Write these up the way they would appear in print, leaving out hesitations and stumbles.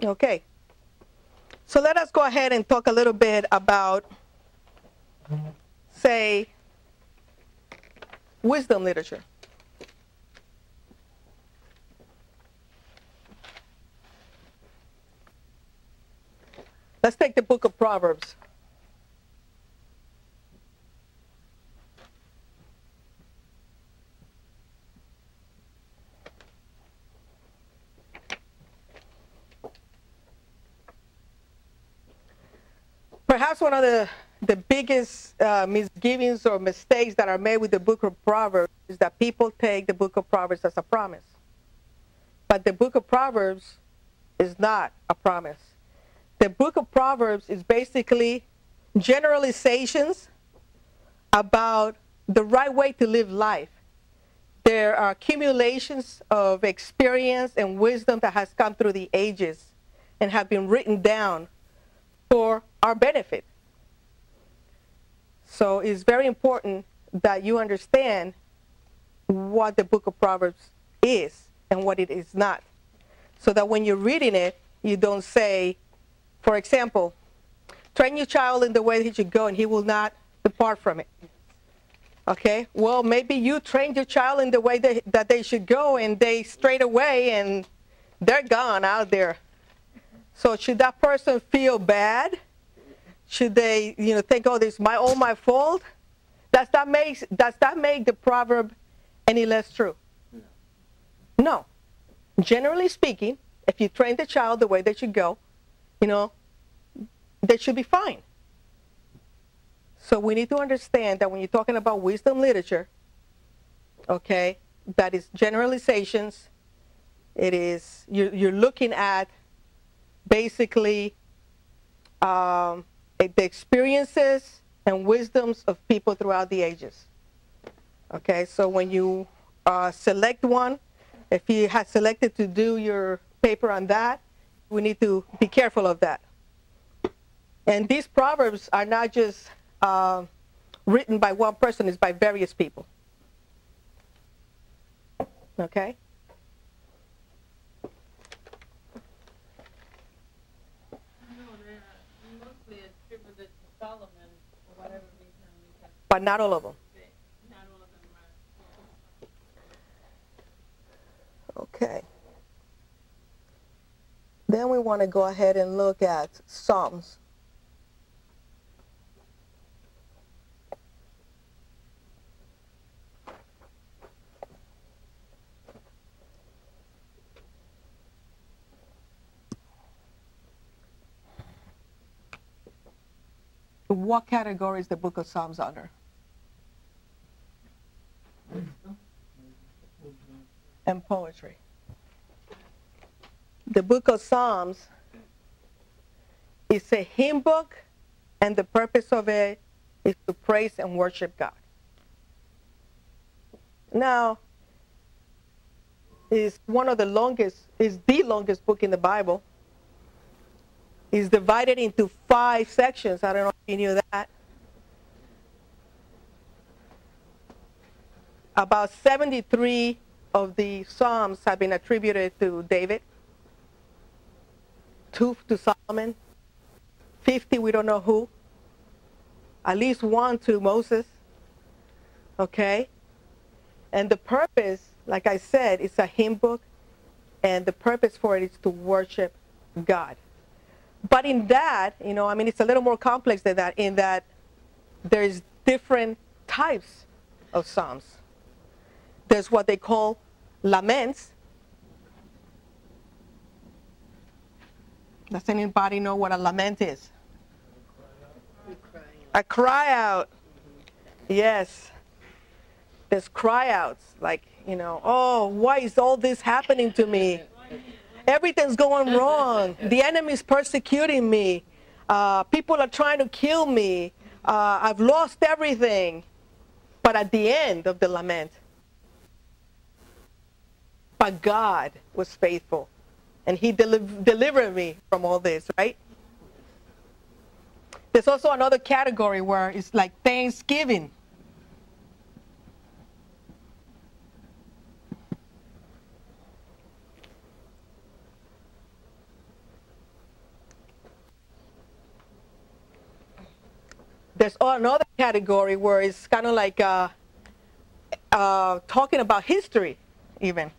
Okay. So let us go ahead and talk a little bit about, say, wisdom literature. Let's take the book of Proverbs. Perhaps one of the biggest misgivings or mistakes that are made with the book of Proverbs is that people take the book of Proverbs as a promise. But the book of Proverbs is not a promise. The book of Proverbs is basically generalizations about the right way to live life. There are accumulations of experience and wisdom that has come through the ages and have been written down for our benefit. So it's very important that you understand what the book of Proverbs is and what it is not. So that when you're reading it, you don't say, for example, train your child in the way he should go and he will not depart from it. Okay, well, maybe you trained your child in the way that they should go and they strayed away and they're gone out there. So should that person feel bad? Should they, think, oh, this is all my fault? Does that make the proverb any less true? No. Generally speaking, if you train the child the way they should go, they should be fine. So we need to understand that when you're talking about wisdom literature, okay, that is generalizations. It is, you're looking at basically the experiences and wisdoms of people throughout the ages. Okay, so when you select one, if you had selected to do your paper on that, we need to be careful of that. And these proverbs are not just written by one person, it's by various people. Okay? Mostly attributed to Solomon for whatever reason. But not all of them. Not all of them are. Okay. Then we want to go ahead and look at Psalms. What category is the book of Psalms under? And poetry. The book of Psalms is a hymn book, and the purpose of it is to praise and worship God. Now, it's the longest book in the Bible. It's divided into 5 sections. I don't know if you knew that. About 73 of the Psalms have been attributed to David, 2 to Solomon, 50 we don't know who, at least 1 to Moses. Okay? And the purpose, like I said, it's a hymn book, and the purpose for it is to worship God. But in that, it's a little more complex than that, in that there's different types of Psalms. There's what they call laments. Does anybody know what a lament is? A cry out. Yes. There's cry outs, like, oh, why is all this happening to me? Everything's going wrong. The enemy's persecuting me. People are trying to kill me. I've lost everything. But at the end of the lament, but God was faithful, and he delivered me from all this, right? There's also another category where it's like thanksgiving. There's another category where it's kind of like talking about history, even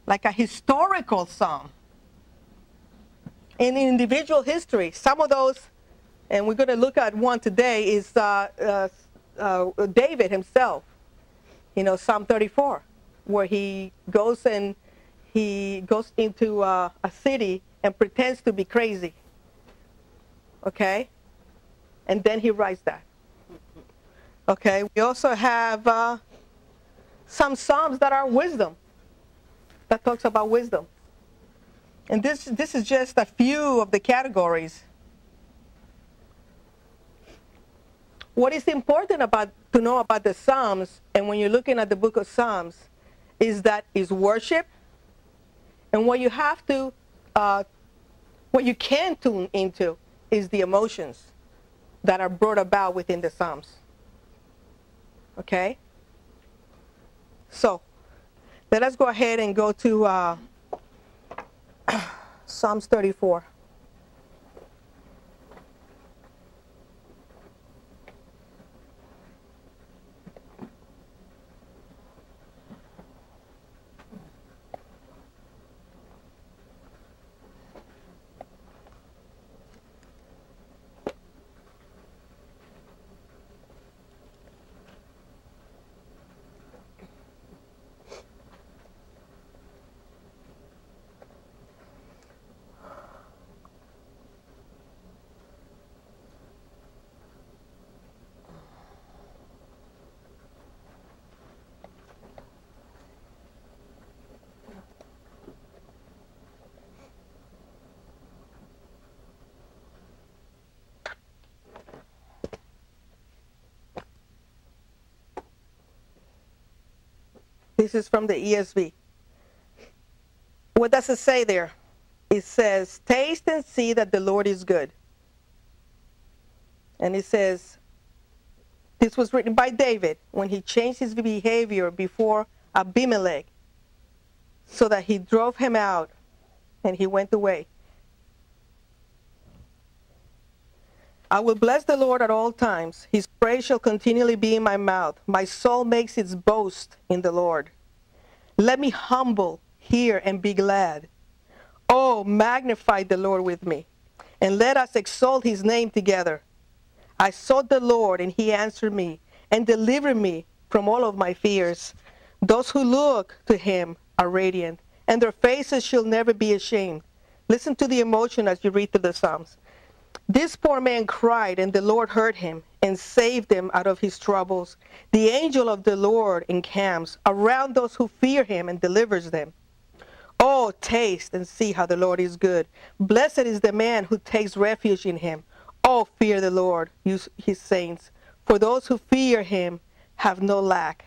like a historical psalm. In individual history, some of those, and we're going to look at one today, is David himself. Psalm 34, where he goes into a city and pretends to be crazy. Okay? And then he writes that. Okay? We also have some psalms that are wisdom, that talks about wisdom. And this is just a few of the categories. What is important to know about the Psalms, and when you're looking at the book of Psalms, is that it's worship, and what you can tune into is the emotions that are brought about within the Psalms. Okay? So, let us go ahead and go to Psalms 34. This is from the ESV. What does it say there? It says, taste and see that the Lord is good. And it says, this was written by David when he changed his behavior before Abimelech, so that he drove him out and he went away. I will bless the Lord at all times. His praise shall continually be in my mouth. My soul makes its boast in the Lord. Let me humble here and be glad. Oh, magnify the Lord with me, and let us exalt his name together. I sought the Lord, and he answered me, and delivered me from all of my fears. Those who look to him are radiant, and their faces shall never be ashamed. Listen to the emotion as you read through the Psalms. This poor man cried, and the Lord heard him and saved him out of his troubles. The angel of the Lord encamps around those who fear him and delivers them. Oh, taste and see how the Lord is good. Blessed is the man who takes refuge in him. Oh, fear the Lord, you his saints, for those who fear him have no lack.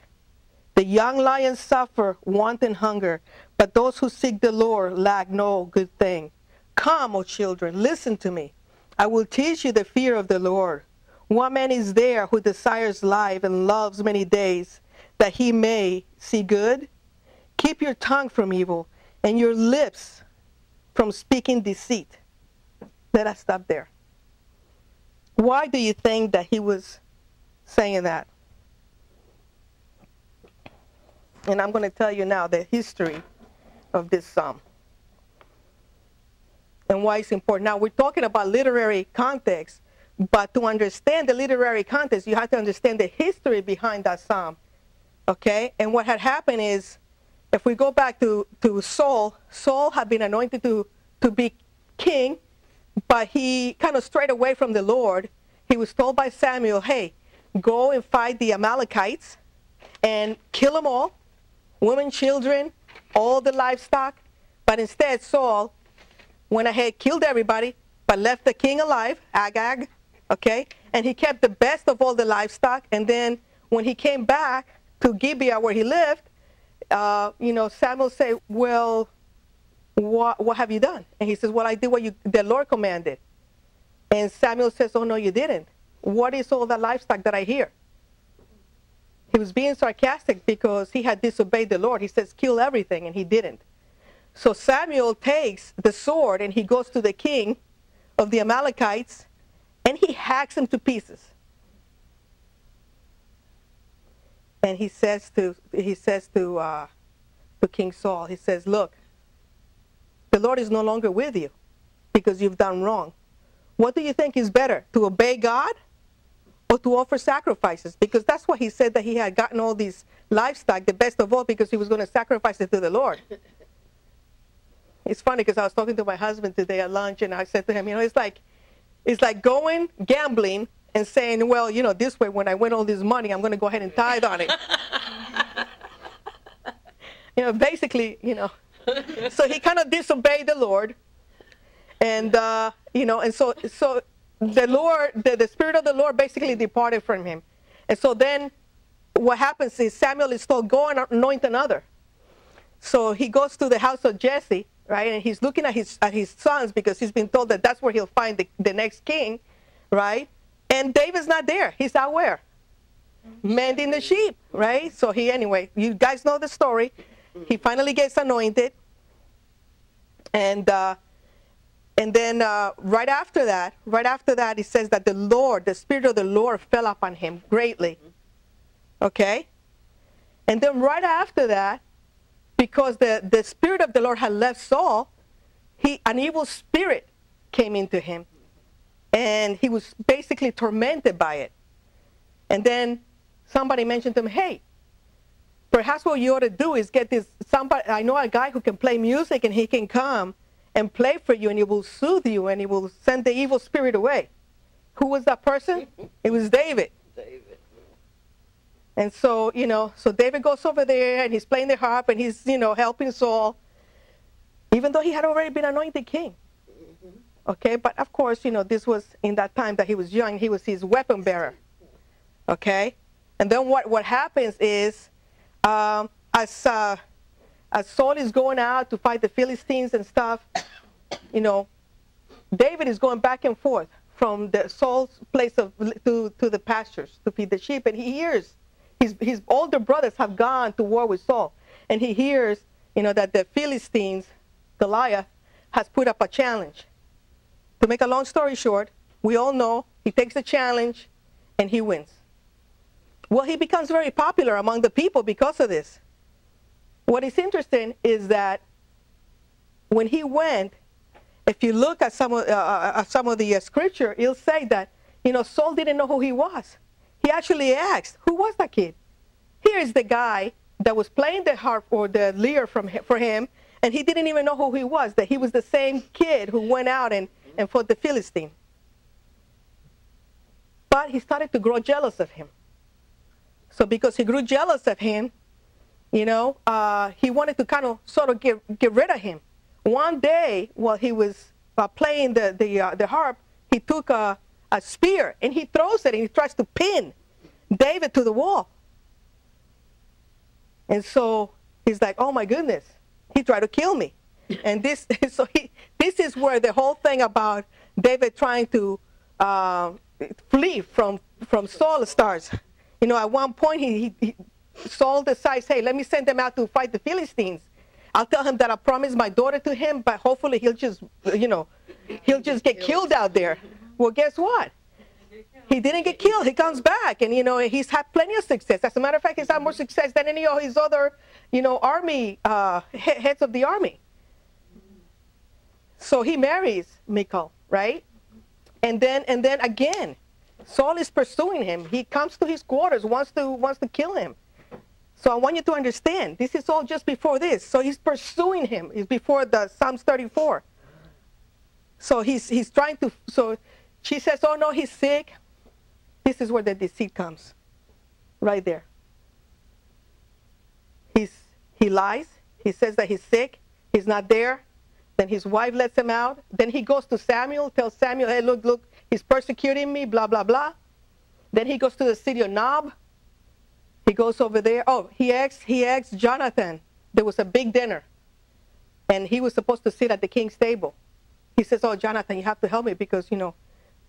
The young lions suffer want and hunger, but those who seek the Lord lack no good thing. Come, O children, listen to me. I will teach you the fear of the Lord. What man is there who desires life and loves many days, that he may see good? Keep your tongue from evil and your lips from speaking deceit. Let us stop there. Why do you think that he was saying that? And I'm going to tell you now the history of this psalm and why it's important. Now, we're talking about literary context, but to understand the literary context, you have to understand the history behind that psalm, okay? And what had happened is, if we go back to Saul, Saul had been anointed to be king, but he kind of strayed away from the Lord. He was told by Samuel, hey, go and fight the Amalekites and kill them all, women, children, all the livestock. But instead, Saul went ahead, killed everybody, but left the king alive, Agag, okay? And he kept the best of all the livestock. And then when he came back to Gibeah, where he lived, Samuel said, well, what have you done? And he says, well, I did what the Lord commanded. And Samuel says, oh, no, you didn't. What is all the livestock that I hear? He was being sarcastic because he had disobeyed the Lord. He says, kill everything, and he didn't. So Samuel takes the sword, and he goes to the king of the Amalekites, and he hacks him to pieces. And he says to King Saul, he says, look, the Lord is no longer with you because you've done wrong. What do you think is better, to obey God or to offer sacrifices? Because that's what he said, that he had gotten all these livestock, the best of all, because he was going to sacrifice it to the Lord. It's funny because I was talking to my husband today at lunch, and I said to him, it's like going gambling and saying, well, this way, when I win all this money, I'm going to go ahead and tithe on it. Basically, so he kind of disobeyed the Lord, and and so the Lord, the Spirit of the Lord basically departed from him. And so then what happens is Samuel is told, go and anoint another. So he goes to the house of Jesse, right, and he's looking at his sons, because he's been told that that's where he'll find the next king, right? And David's not there. He's out where? Mending the sheep, right? So anyway, you guys know the story. He finally gets anointed, and then right after that, it says that the Spirit of the Lord fell upon him greatly. Okay? And then right after that, because the Spirit of the Lord had left Saul, an evil spirit came into him, and he was basically tormented by it. And then somebody mentioned to him, hey, perhaps what you ought to do is get somebody, I know a guy who can play music, and he can come and play for you, and he will soothe you, and he will send the evil spirit away. Who was that person? It was David. And so, so David goes over there, and he's playing the harp, and he's, helping Saul, even though he had already been anointed king. Okay, but of course, this was in that time that he was young. He was his weapon bearer. Okay, and then what happens is, as Saul is going out to fight the Philistines and stuff, David is going back and forth from Saul's place to the pastures to feed the sheep, and he hears his older brothers have gone to war with Saul, and he hears, that the Philistines, Goliath, has put up a challenge. To make a long story short, we all know he takes the challenge and he wins. Well, he becomes very popular among the people because of this. What is interesting is that when he went, if you look at some of the scripture, it'll say that, Saul didn't know who he was. He actually asked, who was that kid? Here is the guy that was playing the harp or the lyre for him, and he didn't even know who he was, that he was the same kid who went out and fought the Philistine. But he started to grow jealous of him. So because he grew jealous of him, he wanted to kind of sort of get rid of him. One day, while he was playing the harp, he took a spear, and he throws it, and he tries to pin David to the wall. And so he's like, oh my goodness, he tried to kill me. And this is where the whole thing about David trying to flee from Saul starts. At one point, Saul decides, hey, let me send them out to fight the Philistines. I'll tell him that I promised my daughter to him, but hopefully he'll just get killed out there. Well, guess what? He didn't get killed. He comes back, and he's had plenty of success. As a matter of fact, he's had more success than any of his other, army heads of the army. So he marries Michal, right? And then again, Saul is pursuing him. He comes to his quarters, wants to kill him. So I want you to understand, this is all just before this. So he's pursuing him. It's before the Psalms 34. So he's trying to. So she says, "Oh no, he's sick." This is where the deceit comes, right there. He lies. He says that he's sick. He's not there. Then his wife lets him out. Then he goes to Samuel, tells Samuel, "Hey, look, he's persecuting me, blah, blah, blah." Then he goes to the city of Nob. He goes over there. Oh, he asks Jonathan. There was a big dinner, and he was supposed to sit at the king's table. He says, "Oh, Jonathan, you have to help me because,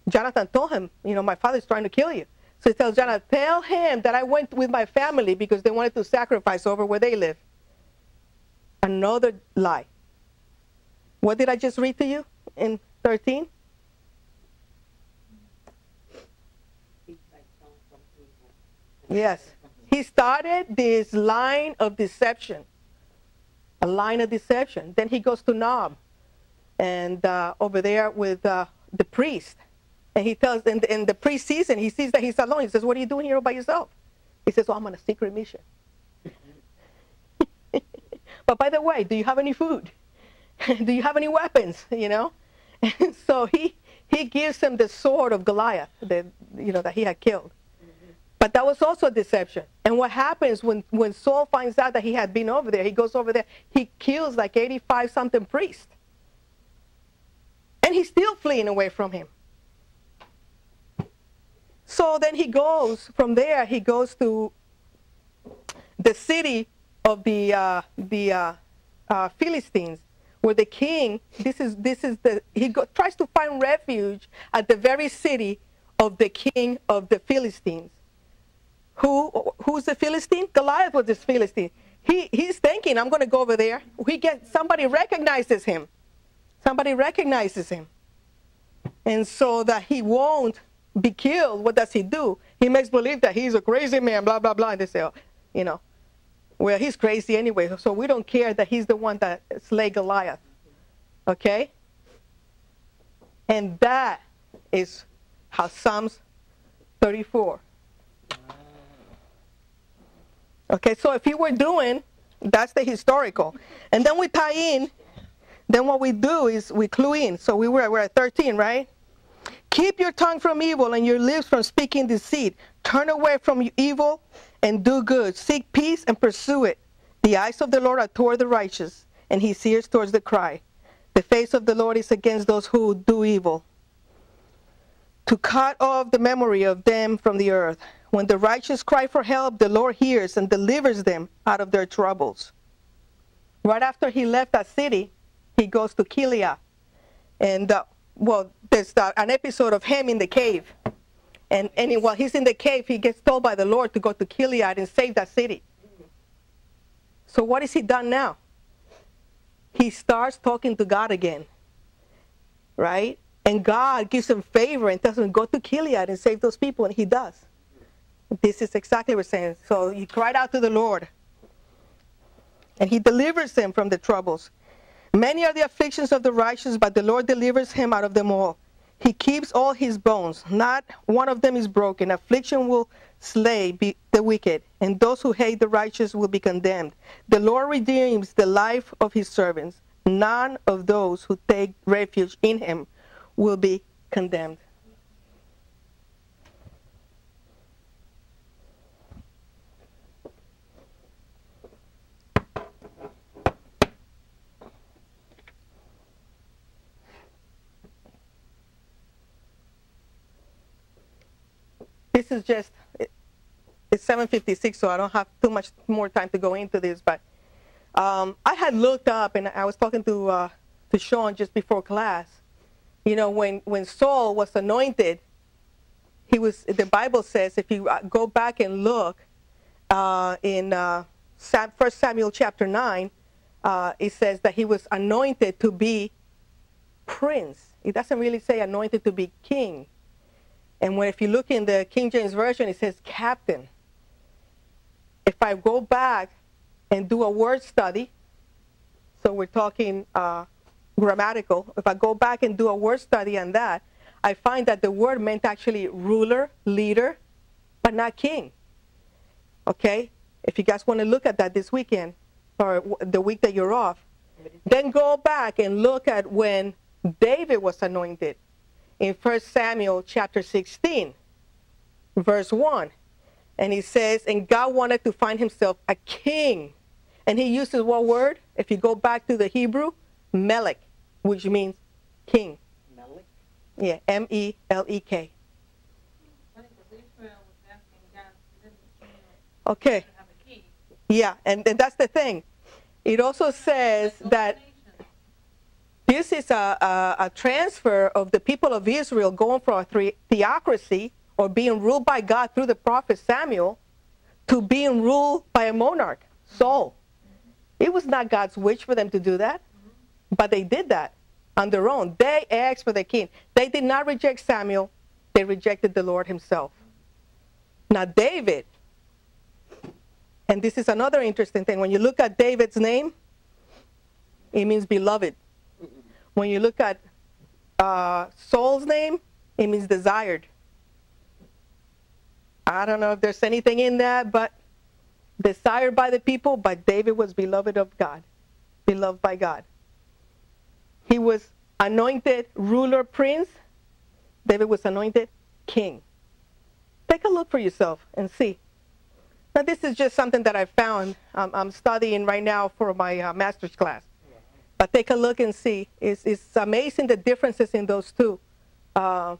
Jonathan told him, my father's trying to kill you." So he tells Jonathan, "Tell him that I went with my family because they wanted to sacrifice over where they live." Another lie. What did I just read to you in 13? Yes. he started this line of deception. A line of deception. Then he goes to Nob, and over there with the priest. And he tells, in the priest sees him, he sees that he's alone. He says, what are you doing here all by yourself? He says, oh, I'm on a secret mission. But by the way, do you have any food? Do you have any weapons? You know? And so he gives him the sword of Goliath that he had killed. But that was also a deception. And what happens when Saul finds out that he had been over there, he goes over there, he kills like 85-something priests. And he's still fleeing away from him. So then he goes, from there, he goes to the city of the Philistines, where the king, tries to find refuge at the very city of the king of the Philistines. Who's the Philistine? Goliath was this Philistine. He's thinking, I'm going to go over there. Somebody recognizes him. Somebody recognizes him. And so that he won't be killed, what does he do? He makes believe that he's a crazy man, blah, blah, blah. And they say, oh, well, he's crazy anyway, so we don't care that he's the one that slay Goliath. Okay? And that is how Psalms 34. Okay, so if you were doing, that's the historical. And then we tie in, then what we do is we clue in. So we're at 13, right? Keep your tongue from evil and your lips from speaking deceit. Turn away from evil and do good. Seek peace and pursue it. The eyes of the Lord are toward the righteous, and his ears towards the cry. The face of the Lord is against those who do evil, to cut off the memory of them from the earth. When the righteous cry for help, the Lord hears and delivers them out of their troubles. Right after he left that city, he goes to Gilead. And, there's an episode of him in the cave. And while he's in the cave, he gets told by the Lord to go to Gilead and save that city. So what has he done now? He starts talking to God again, right? And God gives him favor and tells him, go to Gilead and save those people, and he does. This is exactly what we're saying. So he cried out to the Lord, and he delivers him from the troubles. Many are the afflictions of the righteous, but the Lord delivers him out of them all. He keeps all his bones. Not one of them is broken. Affliction will slay the wicked, and those who hate the righteous will be condemned. The Lord redeems the life of his servants. None of those who take refuge in him will be condemned. This is just, it's 7:56, so I don't have too much more time to go into this, but I had looked up, and I was talking to Sean just before class. When Saul was anointed, the Bible says, if you go back and look in 1 Samuel chapter 9, it says that he was anointed to be prince. It doesn't really say anointed to be king. And if you look in the King James Version, it says captain. If I go back and do a word study, so we're talking grammatical, if I go back and do a word study on that, I find that the word meant actually ruler, leader, but not king. Okay? If you guys want to look at that this weekend, or the week that you're off, then go back and look at when David was anointed. In 1 Samuel chapter 16, verse 1. And he says, and God wanted to find himself a king. And he uses what word? If you go back to the Hebrew, Melech, which means king. Melech? Yeah, M-E-L-E-K. Okay. Yeah, and that's the thing. It also says that this is a transfer of the people of Israel going from a theocracy, or being ruled by God through the prophet Samuel, to being ruled by a monarch, Saul. It was not God's wish for them to do that, but they did that on their own. They asked for the king. They did not reject Samuel. They rejected the Lord himself. Now David, And this is another interesting thing. When you look at David's name, it means beloved. When you look at Saul's name, it means desired. I don't know if there's anything in that, but desired by the people, but David was beloved of God, beloved by God. He was anointed ruler, prince. David was anointed king. Take a look for yourself and see. Now, this is just something that I found. I'm studying right now for my master's class. But take a look and see. It's amazing the differences in those two. And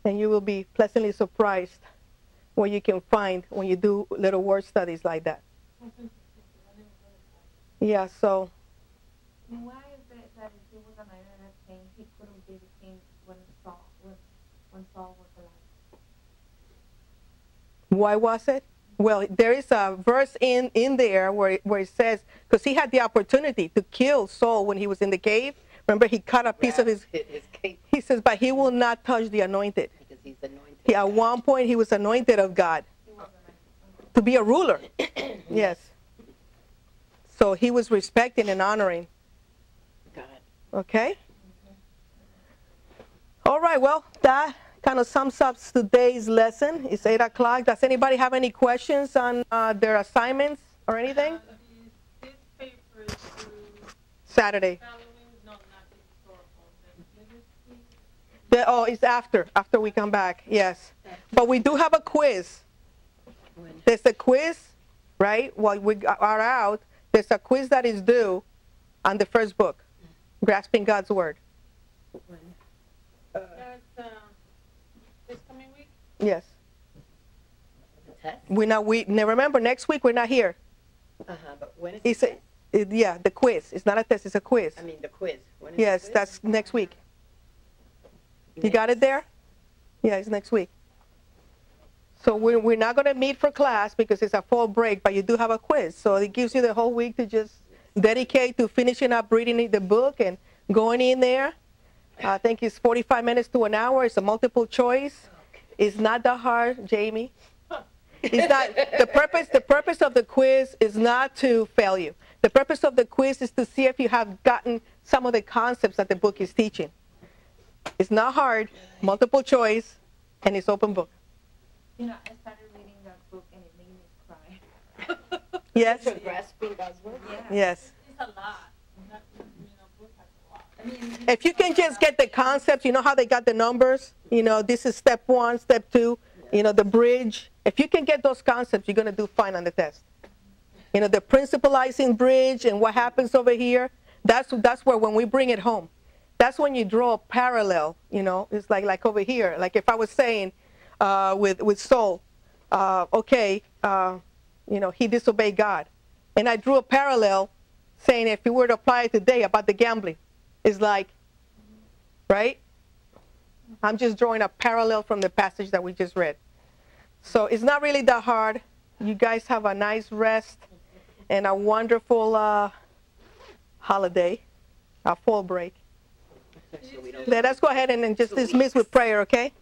you will be pleasantly surprised what you can find when you do little word studies like that. Yeah, so. And why is it that if he was anointed king, he couldn't be the king when Saul was alive? Why was it? Well, there is a verse in there where it says, because he had the opportunity to kill Saul when he was in the cave. Remember, he cut a piece of his cape. He says, but he will not touch the anointed. Because he's anointed. At one point, he was anointed of God to be a ruler. Yes. So he was respecting and honoring God. Okay? All right, well, that kind of sums up today's lesson. It's 8 o'clock. Does anybody have any questions on their assignments or anything? This paper is through Saturday. Halloween? No, not the historical. Oh, it's after we come back, yes. But we do have a quiz. There's a quiz, right? While we are out, there's a quiz that is due on the first book, Grasping God's Word. That's this coming week? Yes. The test? Remember, next week we're not here. But when is It's the test? yeah, the quiz. It's not a test, it's a quiz. I mean, the quiz. When is Yes, the quiz? that's next week. You got it there? Yeah, it's next week. So we're not going to meet for class because it's a fall break, but you do have a quiz. So it gives you the whole week to just dedicate to finishing up reading the book and going in there. I think it's 45 minutes to an hour. It's a multiple choice. It's not that hard, Jamie. It's not the purpose of the quiz is not to fail you. The purpose of the quiz is to see if you have gotten some of the concepts that the book is teaching. It's not hard, multiple choice, and it's open book. You know, I started reading that book and it made me cry. Yes? So grasping God's word? Yeah. Yes. It's a lot. That, book has a lot. I mean, If you can just get the concepts, you know how they got the numbers? You know, this is step 1, step 2, you know, the bridge. If you can get those concepts, you're going to do fine on the test. You know, the principalizing bridge and what happens over here, that's where when we bring it home, that's when you draw a parallel, you know. It's like over here. Like if I was saying with Saul, you know, he disobeyed God. And I drew a parallel saying if you were to apply it today about the gambling, it's like, right? I'm just drawing a parallel from the passage that we just read. So it's not really that hard. You guys have a nice rest and a wonderful holiday, a fall break. So we don't Let us go ahead and just dismiss with prayer, okay?